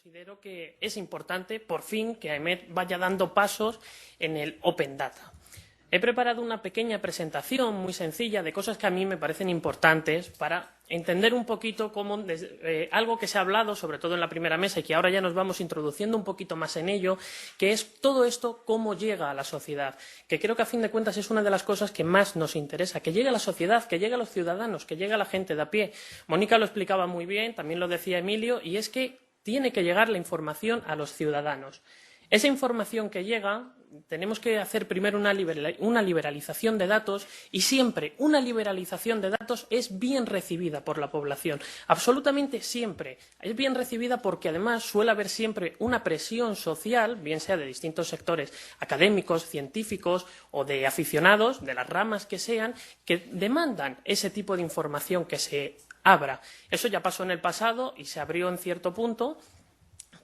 considero que es importante, por fin, que AEMET vaya dando pasos en el Open Data. He preparado una pequeña presentación muy sencilla de cosas que a mí me parecen importantes para entender un poquito cómo algo que se ha hablado, sobre todo en la primera mesa, y que ahora ya nos vamos introduciendo un poquito más en ello, que es todo esto cómo llega a la sociedad, que creo que a fin de cuentas es una de las cosas que más nos interesa, que llegue a la sociedad, que llegue a los ciudadanos, que llegue a la gente de a pie. Mónica lo explicaba muy bien, también lo decía Emilio, y es que tiene que llegar la información a los ciudadanos. Esa información que llega, tenemos que hacer primero una liberalización de datos y siempre una liberalización de datos es bien recibida por la población. Absolutamente siempre. Es bien recibida porque además suele haber siempre una presión social, bien sea de distintos sectores académicos, científicos o de aficionados, de las ramas que sean, que demandan ese tipo de información que se abra. Eso ya pasó en el pasado y se abrió en cierto punto,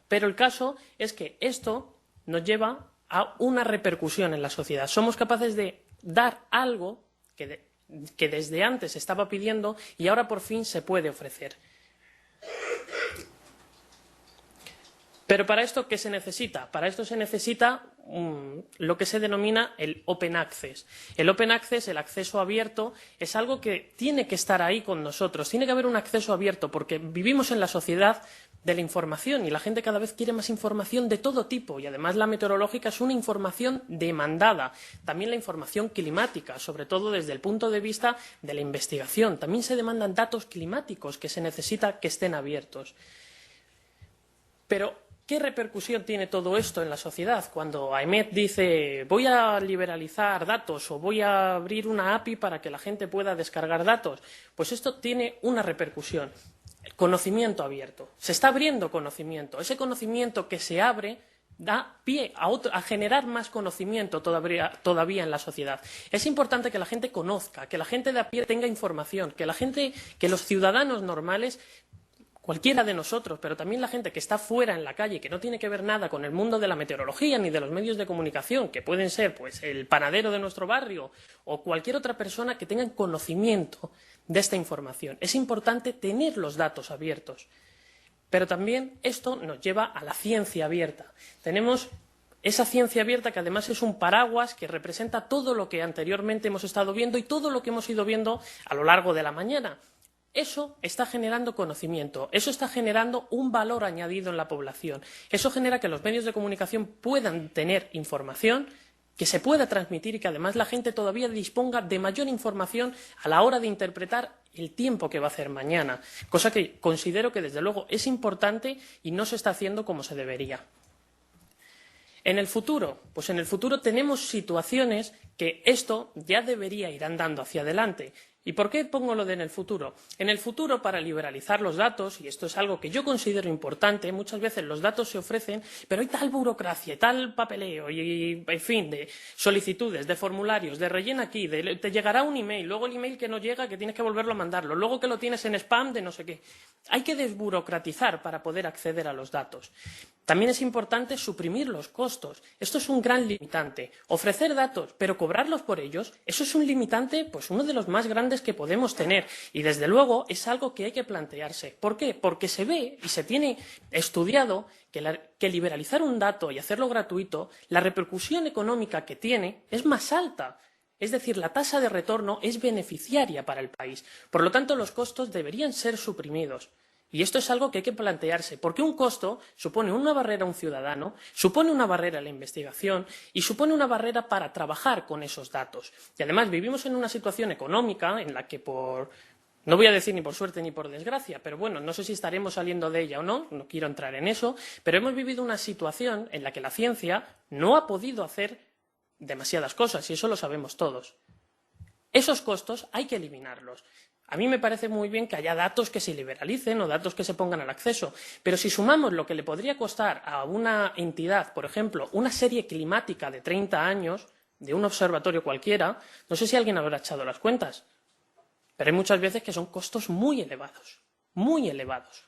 pero el caso es que esto nos lleva a una repercusión en la sociedad. Somos capaces de dar algo que desde antes se estaba pidiendo y ahora por fin se puede ofrecer. Pero para esto, ¿qué se necesita? Para esto se necesita lo que se denomina el Open Access. El Open Access, el acceso abierto, es algo que tiene que estar ahí con nosotros. Tiene que haber un acceso abierto porque vivimos en la sociedad de la información y la gente cada vez quiere más información de todo tipo y además la meteorológica es una información demandada. También la información climática, sobre todo desde el punto de vista de la investigación. También se demandan datos climáticos que se necesita que estén abiertos. Pero ¿qué repercusión tiene todo esto en la sociedad? Cuando AEMET dice voy a liberalizar datos o voy a abrir una API para que la gente pueda descargar datos, pues esto tiene una repercusión. Conocimiento abierto. Se está abriendo conocimiento. Ese conocimiento que se abre da pie a generar más conocimiento todavía en la sociedad. Es importante que la gente conozca, que la gente de a pie tenga información, que los ciudadanos normales, cualquiera de nosotros, pero también la gente que está fuera en la calle, que no tiene que ver nada con el mundo de la meteorología ni de los medios de comunicación, que pueden ser pues, el panadero de nuestro barrio o cualquier otra persona que tenga conocimiento de esta información. Es importante tener los datos abiertos, pero también esto nos lleva a la ciencia abierta. Tenemos esa ciencia abierta que además es un paraguas que representa todo lo que anteriormente hemos estado viendo y todo lo que hemos ido viendo a lo largo de la mañana. Eso está generando conocimiento, eso está generando un valor añadido en la población. Eso genera que los medios de comunicación puedan tener información que se pueda transmitir y que además la gente todavía disponga de mayor información a la hora de interpretar el tiempo que va a hacer mañana, cosa que considero que desde luego es importante y no se está haciendo como se debería. En el futuro, pues en el futuro tenemos situaciones que esto ya debería ir andando hacia adelante. ¿Y por qué pongo lo de en el futuro? En el futuro, para liberalizar los datos, y esto es algo que yo considero importante, muchas veces los datos se ofrecen, pero hay tal burocracia, y tal papeleo, y en fin, de solicitudes, de formularios, de rellena aquí, te llegará un email, luego el email que no llega, que tienes que volverlo a mandarlo, luego que lo tienes en spam, de no sé qué. Hay que desburocratizar para poder acceder a los datos. También es importante suprimir los costos. Esto es un gran limitante. Ofrecer datos, pero cobrarlos por ellos, eso es un limitante, pues uno de los más grandes que podemos tener. Y desde luego es algo que hay que plantearse. ¿Por qué? Porque se ve y se tiene estudiado que liberalizar un dato y hacerlo gratuito, la repercusión económica que tiene es más alta. Es decir, la tasa de retorno es beneficiaria para el país. Por lo tanto, los costos deberían ser suprimidos. Y esto es algo que hay que plantearse, porque un costo supone una barrera a un ciudadano, supone una barrera a la investigación y supone una barrera para trabajar con esos datos. Y además vivimos en una situación económica en la que no voy a decir ni por suerte ni por desgracia, pero bueno, no sé si estaremos saliendo de ella o no, no quiero entrar en eso, pero hemos vivido una situación en la que la ciencia no ha podido hacer demasiadas cosas y eso lo sabemos todos. Esos costos hay que eliminarlos. A mí me parece muy bien que haya datos que se liberalicen o datos que se pongan al acceso, pero si sumamos lo que le podría costar a una entidad, por ejemplo, una serie climática de 30 años, de un observatorio cualquiera, no sé si alguien habrá echado las cuentas, pero hay muchas veces que son costos muy elevados, muy elevados.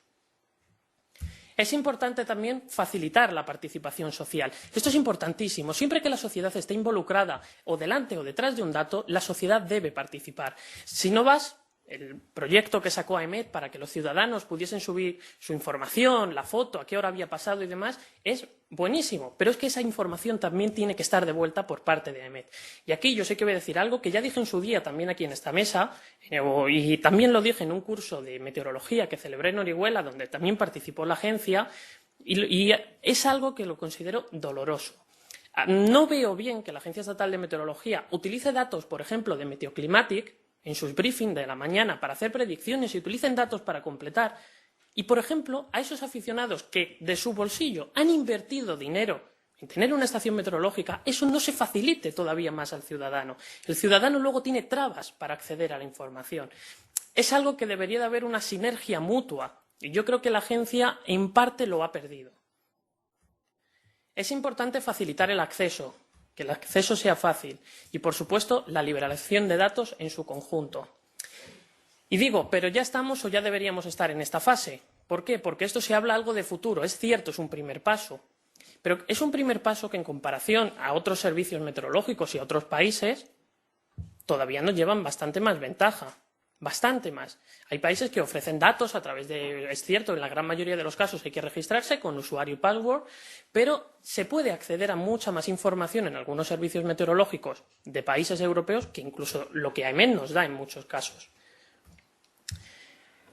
Es importante también facilitar la participación social. Esto es importantísimo. Siempre que la sociedad esté involucrada o delante o detrás de un dato, la sociedad debe participar. Si no vas el proyecto que sacó AEMET para que los ciudadanos pudiesen subir su información, la foto, a qué hora había pasado y demás, es buenísimo, pero es que esa información también tiene que estar de vuelta por parte de AEMET. Y aquí yo sé que voy a decir algo que ya dije en su día también aquí en esta mesa, y también lo dije en un curso de meteorología que celebré en Orihuela, donde también participó la agencia, y es algo que lo considero doloroso. No veo bien que la Agencia Estatal de Meteorología utilice datos, por ejemplo, de Meteoclimatic en sus briefings de la mañana para hacer predicciones y utilicen datos para completar. Y, por ejemplo, a esos aficionados que de su bolsillo han invertido dinero en tener una estación meteorológica, eso no se facilite todavía más al ciudadano. El ciudadano luego tiene trabas para acceder a la información. Es algo que debería de haber una sinergia mutua y yo creo que la agencia en parte lo ha perdido. Es importante facilitar el acceso, que el acceso sea fácil y, por supuesto, la liberación de datos en su conjunto. Y digo, pero ya estamos o ya deberíamos estar en esta fase. ¿Por qué? Porque esto se habla algo de futuro. Es cierto, es un primer paso. Pero es un primer paso que, en comparación a otros servicios meteorológicos y a otros países, todavía nos llevan bastante más ventaja. Bastante más. Hay países que ofrecen datos a través de, es cierto, en la gran mayoría de los casos hay que registrarse con usuario y password, pero se puede acceder a mucha más información en algunos servicios meteorológicos de países europeos que incluso lo que AEMET nos da en muchos casos.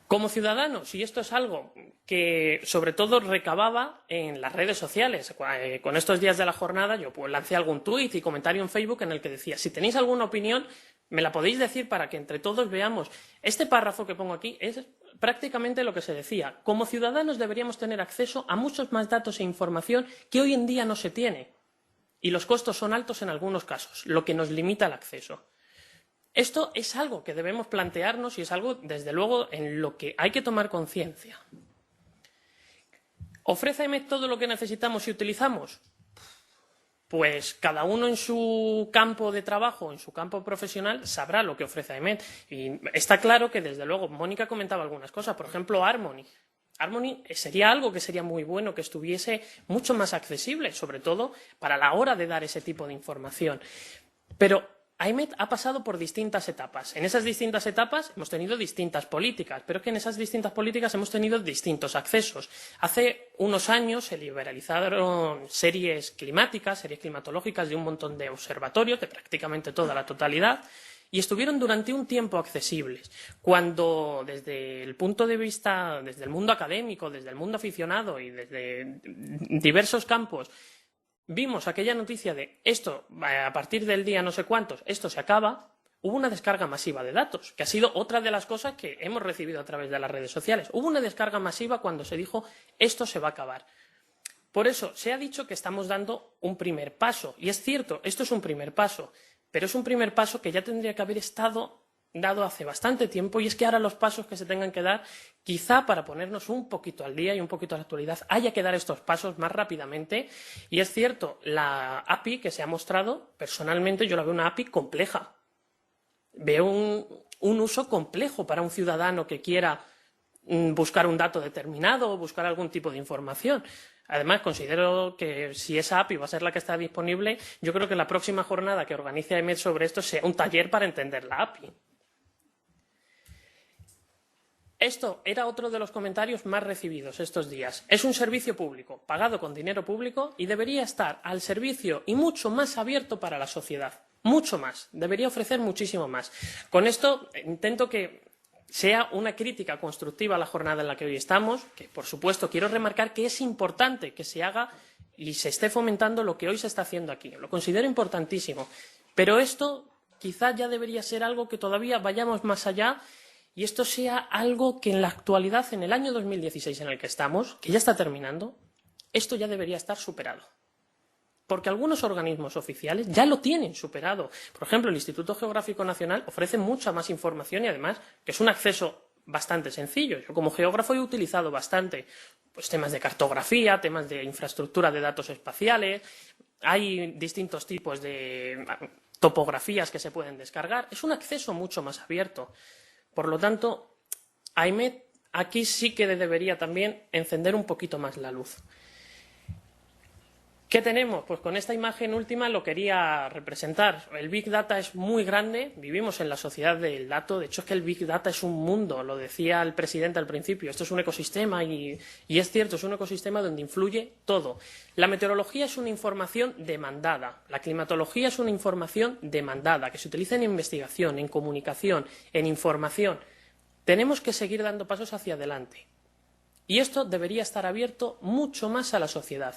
Como ciudadanos, y esto es algo que sobre todo recababa en las redes sociales, con estos días de la jornada yo lancé algún tuit y comentario en Facebook en el que decía, si tenéis alguna opinión, me la podéis decir para que entre todos veamos. Este párrafo que pongo aquí es prácticamente lo que se decía. Como ciudadanos deberíamos tener acceso a muchos más datos e información que hoy en día no se tiene. Y los costos son altos en algunos casos, lo que nos limita el acceso. Esto es algo que debemos plantearnos y es algo, desde luego, en lo que hay que tomar conciencia. ¿Ofrece AEMET todo lo que necesitamos y utilizamos? Pues cada uno en su campo de trabajo, en su campo profesional, sabrá lo que ofrece AEMET. Y está claro que, desde luego, Mónica comentaba algunas cosas. Por ejemplo, Harmony. Harmony sería algo que sería muy bueno que estuviese mucho más accesible, sobre todo para la hora de dar ese tipo de información. Pero AEMET ha pasado por distintas etapas. En esas distintas etapas hemos tenido distintas políticas, pero es que en esas distintas políticas hemos tenido distintos accesos. Hace unos años se liberalizaron series climáticas, series climatológicas de un montón de observatorios, de prácticamente toda la totalidad, y estuvieron durante un tiempo accesibles. Cuando desde el punto de vista, desde el mundo académico, desde el mundo aficionado y desde diversos campos, vimos aquella noticia de esto, a partir del día no sé cuántos, esto se acaba, hubo una descarga masiva de datos, que ha sido otra de las cosas que hemos recibido a través de las redes sociales. Hubo una descarga masiva cuando se dijo esto se va a acabar. Por eso se ha dicho que estamos dando un primer paso, y es cierto, esto es un primer paso, pero es un primer paso que ya tendría que haber estado dado hace bastante tiempo, y es que ahora los pasos que se tengan que dar, quizá para ponernos un poquito al día y un poquito a la actualidad, haya que dar estos pasos más rápidamente. Y es cierto, la API que se ha mostrado, personalmente yo la veo una API compleja. Veo un uso complejo para un ciudadano que quiera buscar un dato determinado o buscar algún tipo de información. Además, considero que si esa API va a ser la que está disponible, yo creo que la próxima jornada que organice AEMET sobre esto sea un taller para entender la API. Esto era otro de los comentarios más recibidos estos días. Es un servicio público, pagado con dinero público y debería estar al servicio y mucho más abierto para la sociedad. Mucho más. Debería ofrecer muchísimo más. Con esto intento que sea una crítica constructiva a la jornada en la que hoy estamos, que por supuesto quiero remarcar que es importante que se haga y se esté fomentando lo que hoy se está haciendo aquí. Lo considero importantísimo. Pero esto quizá ya debería ser algo que todavía vayamos más allá. Y esto sea algo que en la actualidad, en el año 2016 en el que estamos, que ya está terminando, esto ya debería estar superado. Porque algunos organismos oficiales ya lo tienen superado. Por ejemplo, el Instituto Geográfico Nacional ofrece mucha más información y además que es un acceso bastante sencillo. Yo como geógrafo he utilizado bastante pues, temas de cartografía, temas de infraestructura de datos espaciales, hay distintos tipos de topografías que se pueden descargar. Es un acceso mucho más abierto. Por lo tanto, AEMET aquí sí que debería también encender un poquito más la luz. ¿Qué tenemos? Pues con esta imagen última lo quería representar. El Big Data es muy grande, vivimos en la sociedad del dato, de hecho es que el Big Data es un mundo, lo decía el presidente al principio, esto es un ecosistema y es cierto, es un ecosistema donde influye todo. La meteorología es una información demandada, la climatología es una información demandada, que se utiliza en investigación, en comunicación, en información. Tenemos que seguir dando pasos hacia adelante. Y esto debería estar abierto mucho más a la sociedad.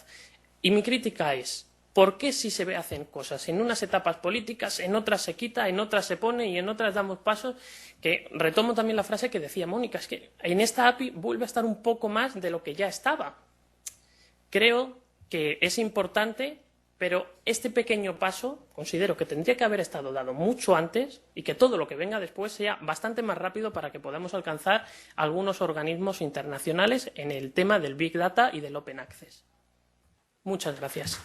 Y mi crítica es, ¿por qué si se hacen cosas en unas etapas políticas, en otras se quita, en otras se pone y en otras damos pasos? Que retomo también la frase que decía Mónica, es que en esta API vuelve a estar un poco más de lo que ya estaba. Creo que es importante, pero este pequeño paso considero que tendría que haber estado dado mucho antes y que todo lo que venga después sea bastante más rápido para que podamos alcanzar algunos organismos internacionales en el tema del Big Data y del Open Access. Muchas gracias.